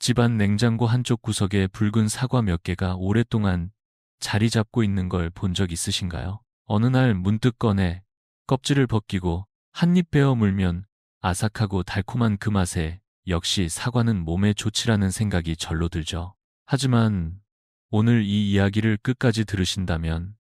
집안 냉장고 한쪽 구석에 붉은 사과 몇 개가 오랫동안 자리 잡고 있는 걸 본 적 있으신가요? 어느 날 문득 꺼내 껍질을 벗기고 한 입 베어 물면 아삭하고 달콤한 그 맛에 역시 사과는 몸에 좋지라는 생각이 절로 들죠. 하지만 오늘 이 이야기를 끝까지 들으신다면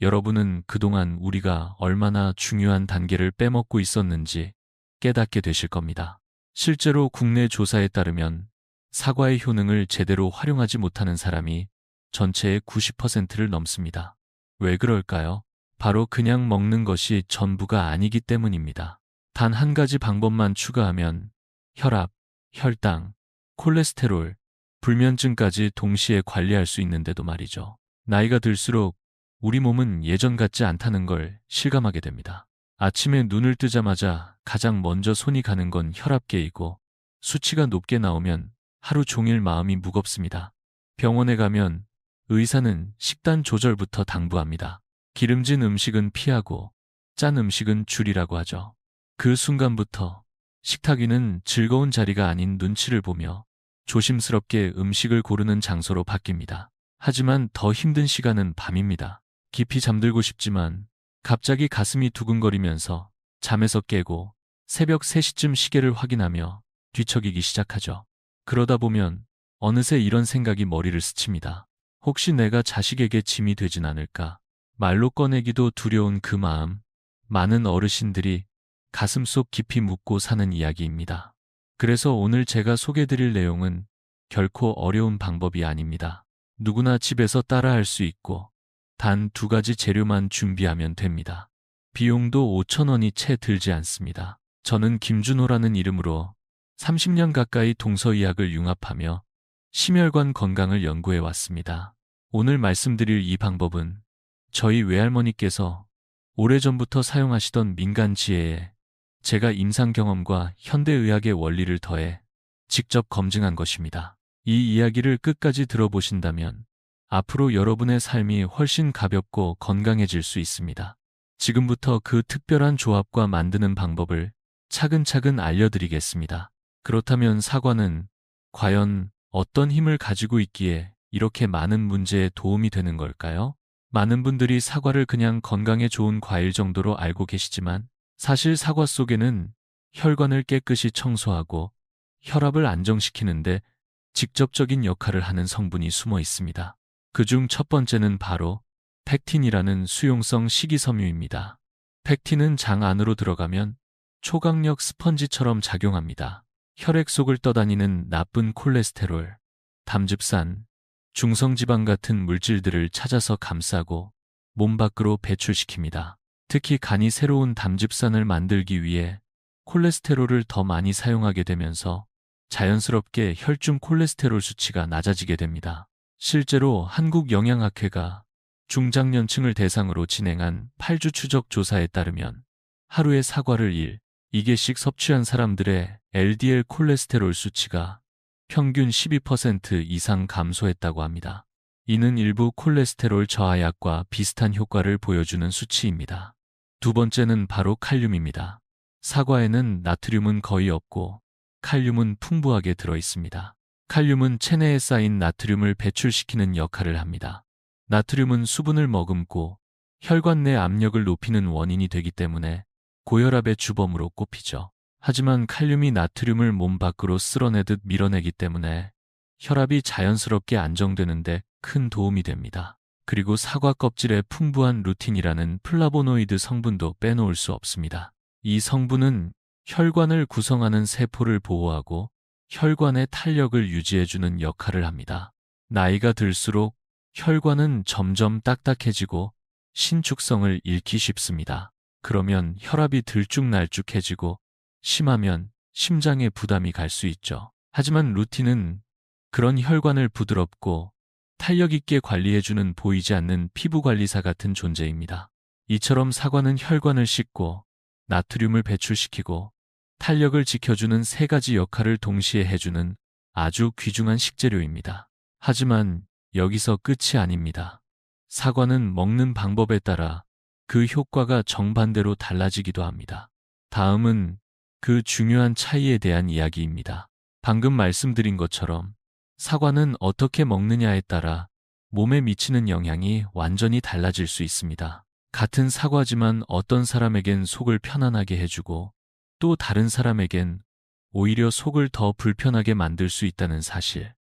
여러분은 그동안 우리가 얼마나 중요한 단계를 빼먹고 있었는지 깨닫게 되실 겁니다. 실제로 국내 조사에 따르면 사과의 효능을 제대로 활용하지 못하는 사람이 전체의 90%를 넘습니다. 왜 그럴까요? 바로 그냥 먹는 것이 전부가 아니기 때문입니다. 단 한 가지 방법만 추가하면 혈압, 혈당, 콜레스테롤, 불면증까지 동시에 관리할 수 있는데도 말이죠. 나이가 들수록 우리 몸은 예전 같지 않다는 걸 실감하게 됩니다. 아침에 눈을 뜨자마자 가장 먼저 손이 가는 건 혈압계이고 수치가 높게 나오면 하루 종일 마음이 무겁습니다. 병원에 가면 의사는 식단 조절부터 당부합니다. 기름진 음식은 피하고 짠 음식은 줄이라고 하죠. 그 순간부터 식탁 위는 즐거운 자리가 아닌 눈치를 보며 조심스럽게 음식을 고르는 장소로 바뀝니다. 하지만 더 힘든 시간은 밤입니다. 깊이 잠들고 싶지만 갑자기 가슴이 두근거리면서 잠에서 깨고 새벽 3시쯤 시계를 확인하며 뒤척이기 시작하죠. 그러다 보면 어느새 이런 생각이 머리를 스칩니다. 혹시 내가 자식에게 짐이 되진 않을까? 말로 꺼내기도 두려운 그 마음, 많은 어르신들이 가슴속 깊이 묻고 사는 이야기입니다. 그래서 오늘 제가 소개드릴 내용은 결코 어려운 방법이 아닙니다. 누구나 집에서 따라할 수 있고 단 2가지 재료만 준비하면 됩니다. 비용도 5,000원이 채 들지 않습니다. 저는 김준호라는 이름으로 30년 가까이 동서의학을 융합하며 심혈관 건강을 연구해 왔습니다. 오늘 말씀드릴 이 방법은 저희 외할머니께서 오래전부터 사용하시던 민간 지혜에 제가 임상 경험과 현대의학의 원리를 더해 직접 검증한 것입니다. 이 이야기를 끝까지 들어보신다면 앞으로 여러분의 삶이 훨씬 가볍고 건강해질 수 있습니다. 지금부터 그 특별한 조합과 만드는 방법을 차근차근 알려드리겠습니다. 그렇다면 사과는 과연 어떤 힘을 가지고 있기에 이렇게 많은 문제에 도움이 되는 걸까요? 많은 분들이 사과를 그냥 건강에 좋은 과일 정도로 알고 계시지만 사실 사과 속에는 혈관을 깨끗이 청소하고 혈압을 안정시키는데 직접적인 역할을 하는 성분이 숨어 있습니다. 그중 첫 번째는 바로 펙틴이라는 수용성 식이섬유입니다. 펙틴은 장 안으로 들어가면 초강력 스펀지처럼 작용합니다. 혈액 속을 떠다니는 나쁜 콜레스테롤, 담즙산, 중성지방 같은 물질들을 찾아서 감싸고 몸 밖으로 배출시킵니다. 특히 간이 새로운 담즙산을 만들기 위해 콜레스테롤을 더 많이 사용하게 되면서 자연스럽게 혈중 콜레스테롤 수치가 낮아지게 됩니다. 실제로 한국영양학회가 중장년층을 대상으로 진행한 8주 추적 조사에 따르면 하루에 사과를 2개씩 섭취한 사람들의 LDL 콜레스테롤 수치가 평균 12% 이상 감소했다고 합니다. 이는 일부 콜레스테롤 저하약과 비슷한 효과를 보여주는 수치입니다. 두 번째는 바로 칼륨입니다. 사과에는 나트륨은 거의 없고 칼륨은 풍부하게 들어 있습니다. 칼륨은 체내에 쌓인 나트륨을 배출시키는 역할을 합니다. 나트륨은 수분을 머금고 혈관 내 압력을 높이는 원인이 되기 때문에 고혈압의 주범으로 꼽히죠. 하지만 칼륨이 나트륨을 몸 밖으로 쓸어내듯 밀어내기 때문에 혈압이 자연스럽게 안정되는데 큰 도움이 됩니다. 그리고 사과 껍질에 풍부한 루틴이라는 플라보노이드 성분도 빼놓을 수 없습니다. 이 성분은 혈관을 구성하는 세포를 보호하고 혈관의 탄력을 유지해주는 역할을 합니다. 나이가 들수록 혈관은 점점 딱딱해지고 신축성을 잃기 쉽습니다. 그러면 혈압이 들쭉날쭉해지고 심하면 심장에 부담이 갈 수 있죠. 하지만 루틴은 그런 혈관을 부드럽고 탄력 있게 관리해주는 보이지 않는 피부관리사 같은 존재입니다. 이처럼 사과는 혈관을 씻고 나트륨을 배출시키고 탄력을 지켜주는 3가지 역할을 동시에 해주는 아주 귀중한 식재료입니다. 하지만 여기서 끝이 아닙니다. 사과는 먹는 방법에 따라 그 효과가 정반대로 달라지기도 합니다. 다음은 그 중요한 차이에 대한 이야기입니다. 방금 말씀드린 것처럼 사과는 어떻게 먹느냐에 따라 몸에 미치는 영향이 완전히 달라질 수 있습니다. 같은 사과지만 어떤 사람에겐 속을 편안하게 해주고 또 다른 사람에겐 오히려 속을 더 불편하게 만들 수 있다는 사실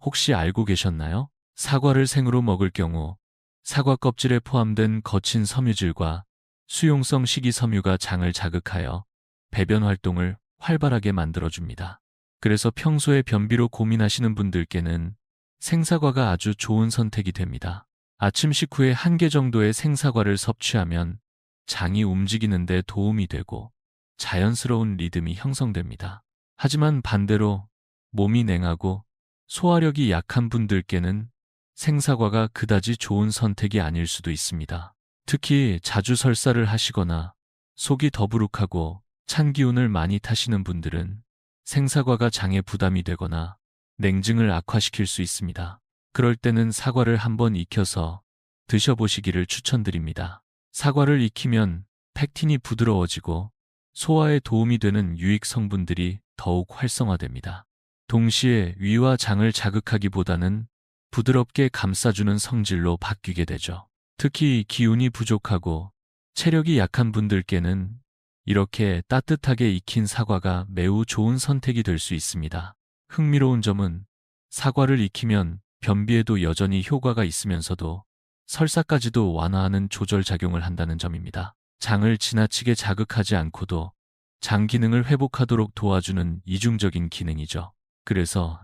혹시 알고 계셨나요? 사과를 생으로 먹을 경우 사과 껍질에 포함된 거친 섬유질과 수용성 식이섬유가 장을 자극하여 배변 활동을 활발하게 만들어줍니다. 그래서 평소에 변비로 고민하시는 분들께는 생사과가 아주 좋은 선택이 됩니다. 아침 식후에 1개 정도의 생사과를 섭취하면 장이 움직이는 데 도움이 되고 자연스러운 리듬이 형성됩니다. 하지만 반대로 몸이 냉하고 소화력이 약한 분들께는 생사과가 그다지 좋은 선택이 아닐 수도 있습니다. 특히 자주 설사를 하시거나 속이 더부룩하고 찬 기운을 많이 타시는 분들은 생사과가 장에 부담이 되거나 냉증을 악화시킬 수 있습니다. 그럴 때는 사과를 한번 익혀서 드셔보시기를 추천드립니다. 사과를 익히면 팩틴이 부드러워지고 소화에 도움이 되는 유익 성분들이 더욱 활성화됩니다. 동시에 위와 장을 자극하기보다는 부드럽게 감싸주는 성질로 바뀌게 되죠. 특히 기운이 부족하고 체력이 약한 분들께는 이렇게 따뜻하게 익힌 사과가 매우 좋은 선택이 될 수 있습니다. 흥미로운 점은 사과를 익히면 변비에도 여전히 효과가 있으면서도 설사까지도 완화하는 조절 작용을 한다는 점입니다. 장을 지나치게 자극하지 않고도 장 기능을 회복하도록 도와주는 이중적인 기능이죠. 그래서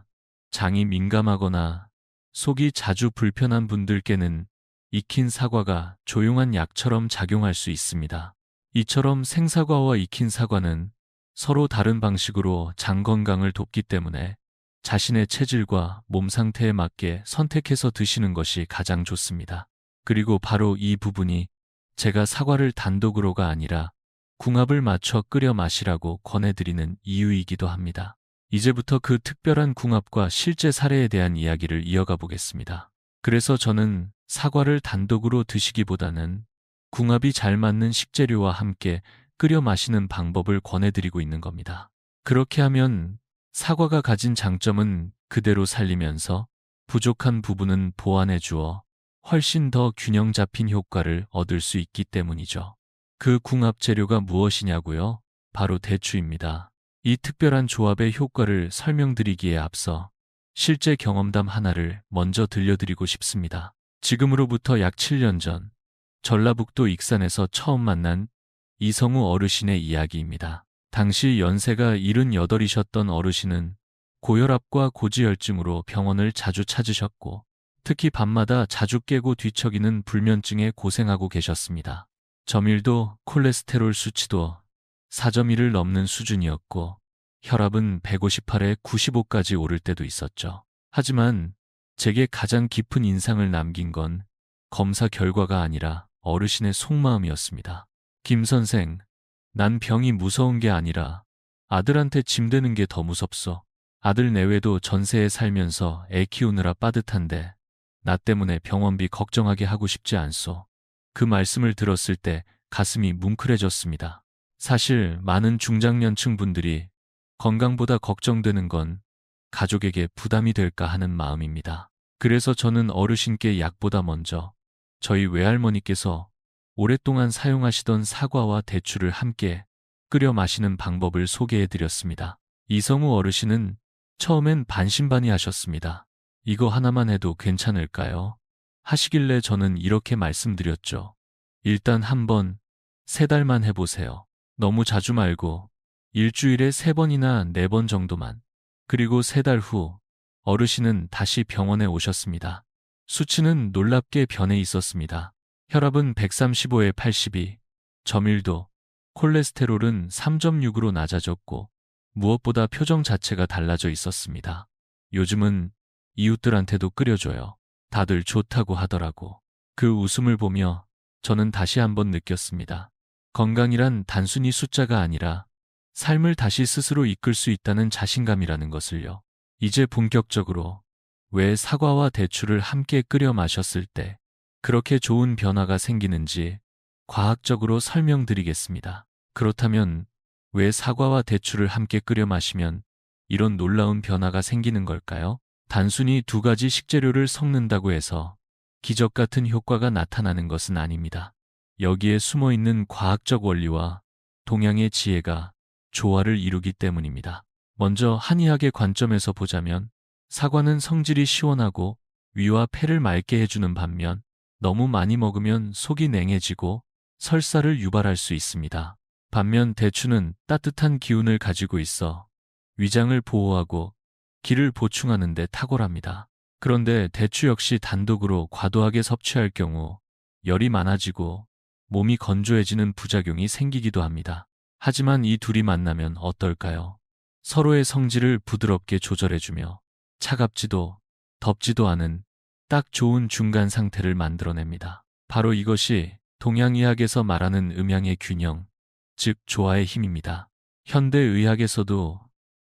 장이 민감하거나 속이 자주 불편한 분들께는 익힌 사과가 조용한 약처럼 작용할 수 있습니다. 이처럼 생사과와 익힌 사과는 서로 다른 방식으로 장 건강을 돕기 때문에 자신의 체질과 몸 상태에 맞게 선택해서 드시는 것이 가장 좋습니다. 그리고 바로 이 부분이 제가 사과를 단독으로가 아니라 궁합을 맞춰 끓여 마시라고 권해드리는 이유이기도 합니다. 이제부터 그 특별한 궁합과 실제 사례에 대한 이야기를 이어가 보겠습니다. 그래서 저는 사과를 단독으로 드시기보다는 궁합이 잘 맞는 식재료와 함께 끓여 마시는 방법을 권해드리고 있는 겁니다. 그렇게 하면 사과가 가진 장점은 그대로 살리면서 부족한 부분은 보완해 주어 훨씬 더 균형 잡힌 효과를 얻을 수 있기 때문이죠. 그 궁합 재료가 무엇이냐고요? 바로 대추입니다. 이 특별한 조합의 효과를 설명드리기에 앞서 실제 경험담 하나를 먼저 들려드리고 싶습니다. 지금으로부터 약 7년 전 전라북도 익산에서 처음 만난 이성우 어르신의 이야기입니다. 당시 연세가 78이셨던 어르신은 고혈압과 고지혈증으로 병원을 자주 찾으셨고 특히 밤마다 자주 깨고 뒤척이는 불면증에 고생하고 계셨습니다. 점일도 콜레스테롤 수치도 4.1을 넘는 수준이었고 혈압은 158에 95까지 오를 때도 있었죠. 하지만 제게 가장 깊은 인상을 남긴 건 검사 결과가 아니라 어르신의 속마음이었습니다. 김 선생, 난 병이 무서운 게 아니라 아들한테 짐 되는 게 더 무섭소. 아들 내외도 전세에 살면서 애 키우느라 빠듯한데 나 때문에 병원비 걱정하게 하고 싶지 않소. 그 말씀을 들었을 때 가슴이 뭉클해졌습니다. 사실 많은 중장년층 분들이 건강보다 걱정되는 건 가족에게 부담이 될까 하는 마음입니다. 그래서 저는 어르신께 약보다 먼저 저희 외할머니께서 오랫동안 사용하시던 사과와 대추를 함께 끓여 마시는 방법을 소개해드렸습니다. 이성우 어르신은 처음엔 반신반의하셨습니다. 이거 하나만 해도 괜찮을까요? 하시길래 저는 이렇게 말씀드렸죠. 일단 한번 3달만 해보세요. 너무 자주 말고 일주일에 3번이나 4번 정도만. 그리고 3달 후 어르신은 다시 병원에 오셨습니다. 수치는 놀랍게 변해 있었습니다. 혈압은 135에 82, 점일도, 콜레스테롤은 3.6으로 낮아졌고 무엇보다 표정 자체가 달라져 있었습니다. 요즘은 이웃들한테도 끓여줘요. 다들 좋다고 하더라고. 그 웃음을 보며 저는 다시 한번 느꼈습니다. 건강이란 단순히 숫자가 아니라 삶을 다시 스스로 이끌 수 있다는 자신감이라는 것을요. 이제 본격적으로 왜 사과와 대추를 함께 끓여 마셨을 때 그렇게 좋은 변화가 생기는지 과학적으로 설명드리겠습니다. 그렇다면 왜 사과와 대추를 함께 끓여 마시면 이런 놀라운 변화가 생기는 걸까요? 단순히 두 가지 식재료를 섞는다고 해서 기적 같은 효과가 나타나는 것은 아닙니다. 여기에 숨어 있는 과학적 원리와 동양의 지혜가 조화를 이루기 때문입니다. 먼저 한의학의 관점에서 보자면 사과는 성질이 시원하고 위와 폐를 맑게 해주는 반면 너무 많이 먹으면 속이 냉해지고 설사를 유발할 수 있습니다. 반면 대추는 따뜻한 기운을 가지고 있어 위장을 보호하고 기를 보충하는 데 탁월합니다. 그런데 대추 역시 단독으로 과도하게 섭취할 경우 열이 많아지고 몸이 건조해지는 부작용이 생기기도 합니다. 하지만 이 둘이 만나면 어떨까요? 서로의 성질을 부드럽게 조절해주며 차갑지도 덥지도 않은 딱 좋은 중간 상태를 만들어냅니다. 바로 이것이 동양의학에서 말하는 음양의 균형, 즉 조화의 힘입니다. 현대의학에서도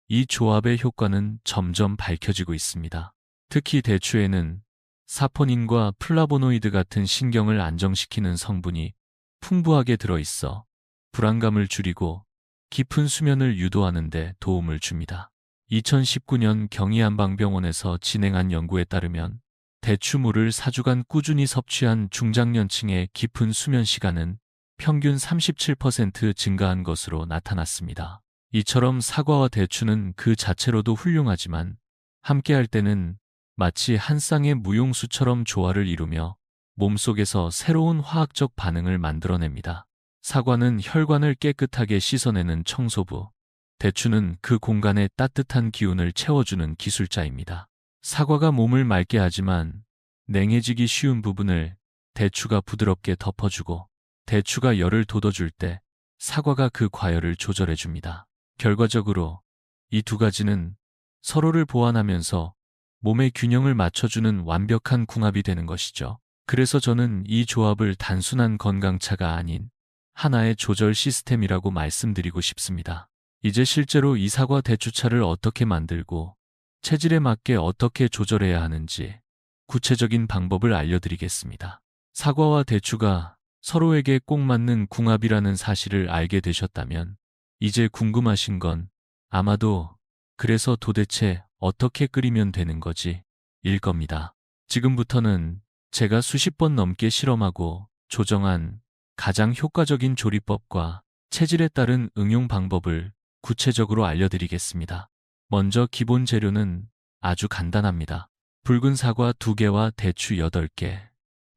이 조합의 효과는 점점 밝혀지고 있습니다. 특히 대추에는 사포닌과 플라보노이드 같은 신경을 안정시키는 성분이 풍부하게 들어있어 불안감을 줄이고 깊은 수면을 유도하는 데 도움을 줍니다. 2019년 경희한방병원에서 진행한 연구에 따르면 대추물을 4주간 꾸준히 섭취한 중장년층의 깊은 수면 시간은 평균 37% 증가한 것으로 나타났습니다. 이처럼 사과와 대추는 그 자체로도 훌륭하지만 함께할 때는 마치 한 쌍의 무용수처럼 조화를 이루며 몸속에서 새로운 화학적 반응을 만들어냅니다. 사과는 혈관을 깨끗하게 씻어내는 청소부, 대추는 그 공간에 따뜻한 기운을 채워주는 기술자입니다. 사과가 몸을 맑게 하지만 냉해지기 쉬운 부분을 대추가 부드럽게 덮어주고 대추가 열을 돋워줄 때 사과가 그 과열을 조절해줍니다. 결과적으로 이 두 가지는 서로를 보완하면서 몸의 균형을 맞춰주는 완벽한 궁합이 되는 것이죠. 그래서 저는 이 조합을 단순한 건강차가 아닌 하나의 조절 시스템이라고 말씀드리고 싶습니다. 이제 실제로 이 사과 대추차를 어떻게 만들고 체질에 맞게 어떻게 조절해야 하는지 구체적인 방법을 알려드리겠습니다. 사과와 대추가 서로에게 꼭 맞는 궁합이라는 사실을 알게 되셨다면 이제 궁금하신 건 아마도 그래서 도대체 어떻게 끓이면 되는 거지? 일 겁니다. 지금부터는 제가 수십 번 넘게 실험하고 조정한 가장 효과적인 조리법과 체질에 따른 응용 방법을 구체적으로 알려드리겠습니다. 먼저 기본 재료는 아주 간단합니다. 붉은 사과 2개와 대추 8개,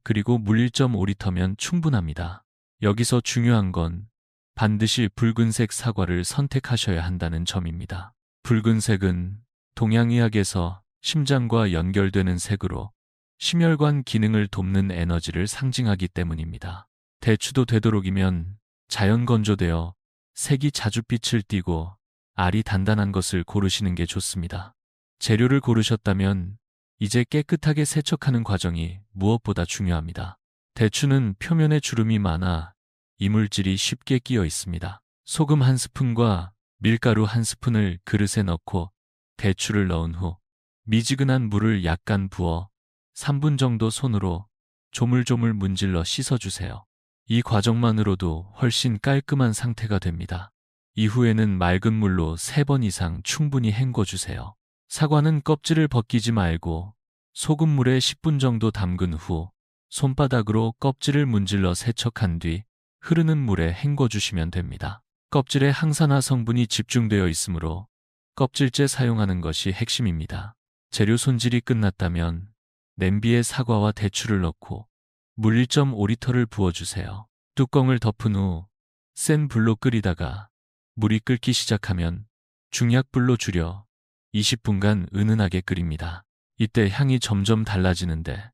그리고 물 1.5리터면 충분합니다. 여기서 중요한 건 반드시 붉은색 사과를 선택하셔야 한다는 점입니다. 붉은색은 동양의학에서 심장과 연결되는 색으로 심혈관 기능을 돕는 에너지를 상징하기 때문입니다. 대추도 되도록이면 자연 건조되어 색이 자줏빛을 띠고 알이 단단한 것을 고르시는 게 좋습니다. 재료를 고르셨다면 이제 깨끗하게 세척하는 과정이 무엇보다 중요합니다. 대추는 표면에 주름이 많아 이물질이 쉽게 끼어 있습니다. 소금 1스푼과 밀가루 1스푼을 그릇에 넣고 대추를 넣은 후 미지근한 물을 약간 부어 3분 정도 손으로 조물조물 문질러 씻어주세요. 이 과정만으로도 훨씬 깔끔한 상태가 됩니다. 이후에는 맑은 물로 3번 이상 충분히 헹궈주세요. 사과는 껍질을 벗기지 말고 소금물에 10분 정도 담근 후 손바닥으로 껍질을 문질러 세척한 뒤 흐르는 물에 헹궈주시면 됩니다. 껍질에 항산화 성분이 집중되어 있으므로 껍질째 사용하는 것이 핵심입니다. 재료 손질이 끝났다면 냄비에 사과와 대추를 넣고 물 1.5리터를 부어주세요. 뚜껑을 덮은 후 센 불로 끓이다가 물이 끓기 시작하면 중약불로 줄여 20분간 은은하게 끓입니다. 이때 향이 점점 달라지는데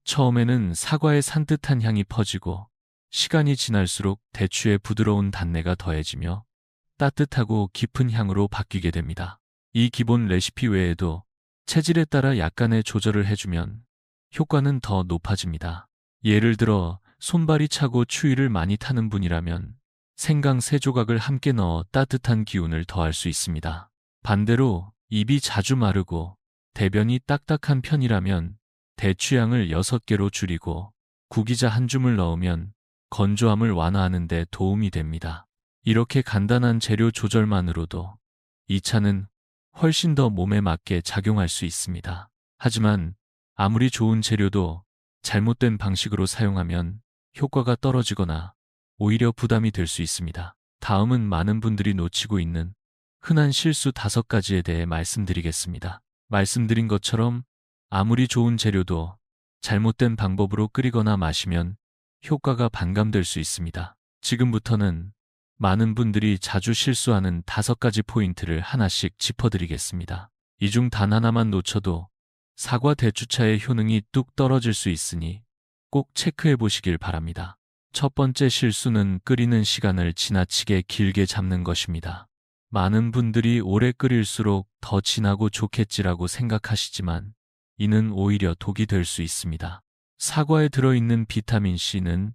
처음에는 사과의 산뜻한 향이 퍼지고 시간이 지날수록 대추의 부드러운 단내가 더해지며 따뜻하고 깊은 향으로 바뀌게 됩니다. 이 기본 레시피 외에도 체질에 따라 약간의 조절을 해주면 효과는 더 높아집니다. 예를 들어 손발이 차고 추위를 많이 타는 분이라면 생강 3조각을 함께 넣어 따뜻한 기운을 더할 수 있습니다. 반대로 입이 자주 마르고 대변이 딱딱한 편이라면 대추향을 6개로 줄이고 구기자 1줌을 넣으면 건조함을 완화하는 데 도움이 됩니다. 이렇게 간단한 재료 조절만으로도 이 차는 훨씬 더 몸에 맞게 작용할 수 있습니다. 하지만 아무리 좋은 재료도 잘못된 방식으로 사용하면 효과가 떨어지거나 오히려 부담이 될 수 있습니다. 다음은 많은 분들이 놓치고 있는 흔한 실수 5가지에 대해 말씀드리겠습니다. 말씀드린 것처럼 아무리 좋은 재료도 잘못된 방법으로 끓이거나 마시면 효과가 반감될 수 있습니다. 지금부터는 많은 분들이 자주 실수하는 5가지 포인트를 하나씩 짚어드리겠습니다. 이 중 단 하나만 놓쳐도 사과 대추차의 효능이 뚝 떨어질 수 있으니 꼭 체크해 보시길 바랍니다. 첫 번째 실수는 끓이는 시간을 지나치게 길게 잡는 것입니다. 많은 분들이 오래 끓일수록 더 진하고 좋겠지라고 생각하시지만 이는 오히려 독이 될 수 있습니다. 사과에 들어있는 비타민 C는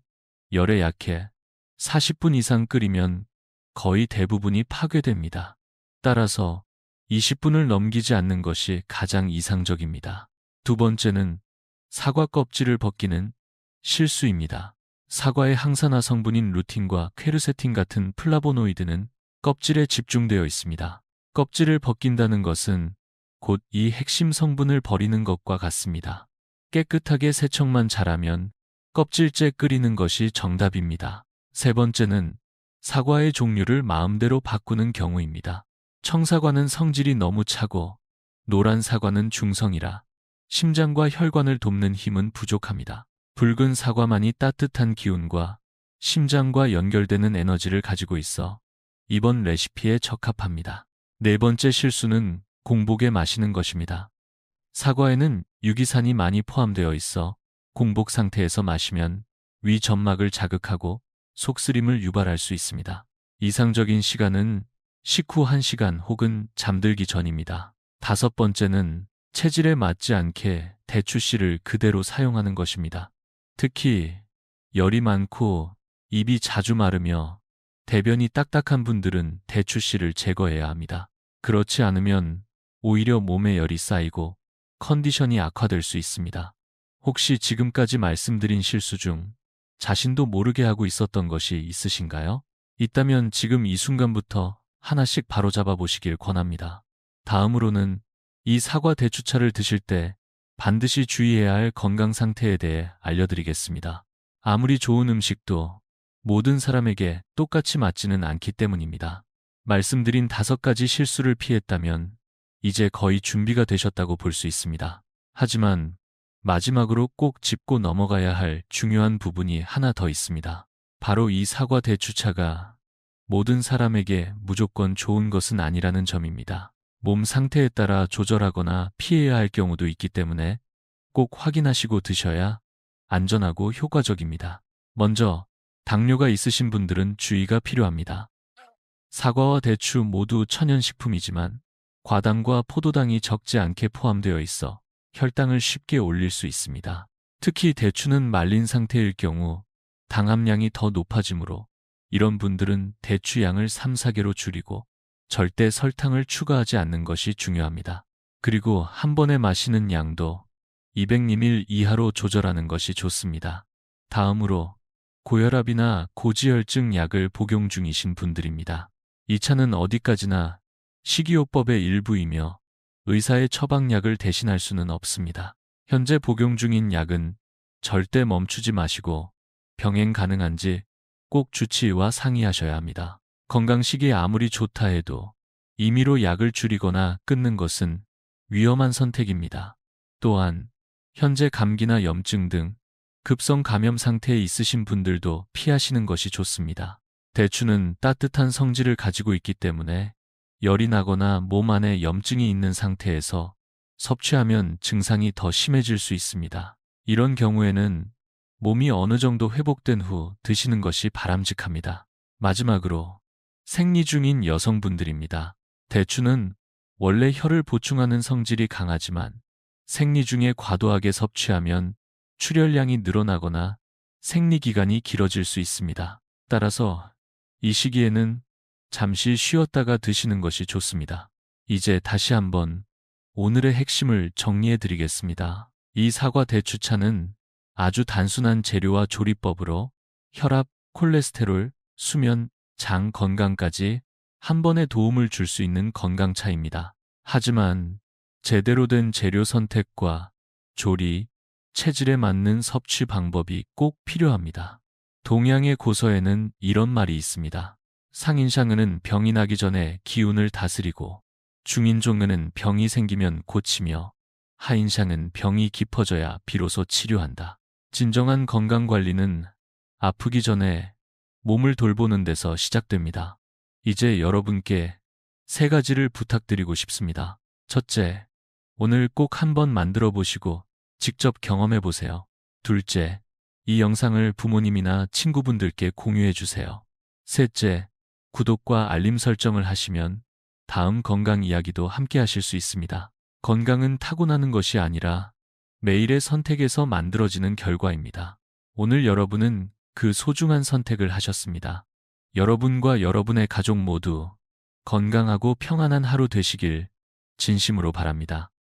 열에 약해 40분 이상 끓이면 거의 대부분이 파괴됩니다. 따라서 20분을 넘기지 않는 것이 가장 이상적입니다. 두 번째는 사과 껍질을 벗기는 실수입니다. 사과의 항산화 성분인 루틴과 퀘르세틴 같은 플라보노이드는 껍질에 집중되어 있습니다. 껍질을 벗긴다는 것은 곧 이 핵심 성분을 버리는 것과 같습니다. 깨끗하게 세척만 잘하면 껍질째 끓이는 것이 정답입니다. 세 번째는 사과의 종류를 마음대로 바꾸는 경우입니다. 청사과는 성질이 너무 차고 노란 사과는 중성이라 심장과 혈관을 돕는 힘은 부족합니다. 붉은 사과만이 따뜻한 기운과 심장과 연결되는 에너지를 가지고 있어 이번 레시피에 적합합니다. 네 번째 실수는 공복에 마시는 것입니다. 사과에는 유기산이 많이 포함되어 있어 공복 상태에서 마시면 위 점막을 자극하고 속쓰림을 유발할 수 있습니다. 이상적인 시간은 식후 1시간 혹은 잠들기 전입니다. 다섯 번째는 체질에 맞지 않게 대추씨를 그대로 사용하는 것입니다. 특히 열이 많고 입이 자주 마르며 대변이 딱딱한 분들은 대추씨를 제거해야 합니다. 그렇지 않으면 오히려 몸에 열이 쌓이고 컨디션이 악화될 수 있습니다. 혹시 지금까지 말씀드린 실수 중 자신도 모르게 하고 있었던 것이 있으신가요? 있다면 지금 이 순간부터 하나씩 바로잡아 보시길 권합니다. 다음으로는 이 사과 대추차를 드실 때 반드시 주의해야 할 건강 상태에 대해 알려드리겠습니다. 아무리 좋은 음식도 모든 사람에게 똑같이 맞지는 않기 때문입니다. 말씀드린 5가지 실수를 피했다면 이제 거의 준비가 되셨다고 볼 수 있습니다. 하지만 마지막으로 꼭 짚고 넘어가야 할 중요한 부분이 하나 더 있습니다. 바로 이 사과 대추차가 모든 사람에게 무조건 좋은 것은 아니라는 점입니다. 몸 상태에 따라 조절하거나 피해야 할 경우도 있기 때문에 꼭 확인하시고 드셔야 안전하고 효과적입니다. 먼저 당뇨가 있으신 분들은 주의가 필요합니다. 사과와 대추 모두 천연식품이지만 과당과 포도당이 적지 않게 포함되어 있어 혈당을 쉽게 올릴 수 있습니다. 특히 대추는 말린 상태일 경우 당 함량이 더 높아지므로 이런 분들은 대추 양을 3, 4개로 줄이고 절대 설탕을 추가하지 않는 것이 중요합니다. 그리고 한 번에 마시는 양도 200ml 이하로 조절하는 것이 좋습니다. 다음으로 고혈압이나 고지혈증 약을 복용 중이신 분들입니다. 이 차는 어디까지나 식이요법의 일부이며 의사의 처방약을 대신할 수는 없습니다. 현재 복용 중인 약은 절대 멈추지 마시고 병행 가능한지 꼭 주치의와 상의하셔야 합니다. 건강식이 아무리 좋다 해도 임의로 약을 줄이거나 끊는 것은 위험한 선택입니다. 또한 현재 감기나 염증 등 급성 감염 상태에 있으신 분들도 피하시는 것이 좋습니다. 대추는 따뜻한 성질을 가지고 있기 때문에 열이 나거나 몸 안에 염증이 있는 상태에서 섭취하면 증상이 더 심해질 수 있습니다. 이런 경우에는 몸이 어느 정도 회복된 후 드시는 것이 바람직합니다. 마지막으로 생리 중인 여성분들입니다. 대추는 원래 혈을 보충하는 성질이 강하지만 생리 중에 과도하게 섭취하면 출혈량이 늘어나거나 생리기간이 길어질 수 있습니다. 따라서 이 시기에는 잠시 쉬었다가 드시는 것이 좋습니다. 이제 다시 한번 오늘의 핵심을 정리해 드리겠습니다. 이 사과 대추차는 아주 단순한 재료와 조리법으로 혈압, 콜레스테롤, 수면, 장 건강까지 한 번에 도움을 줄 수 있는 건강차입니다. 하지만 제대로 된 재료 선택과 조리, 체질에 맞는 섭취 방법이 꼭 필요합니다. 동양의 고서에는 이런 말이 있습니다. 상인상은은 병이 나기 전에 기운을 다스리고, 중인종은은 병이 생기면 고치며, 하인상은 병이 깊어져야 비로소 치료한다. 진정한 건강관리는 아프기 전에 몸을 돌보는 데서 시작됩니다. 이제 여러분께 3가지를 부탁드리고 싶습니다. 첫째, 오늘 꼭 한번 만들어 보시고 직접 경험해 보세요. 둘째, 이 영상을 부모님이나 친구분들께 공유해 주세요. 셋째, 구독과 알림 설정을 하시면 다음 건강 이야기도 함께 하실 수 있습니다. 건강은 타고나는 것이 아니라 매일의 선택에서 만들어지는 결과입니다. 오늘 여러분은 그 소중한 선택을 하셨습니다. 여러분과 여러분의 가족 모두 건강하고 평안한 하루 되시길 진심으로 바랍니다.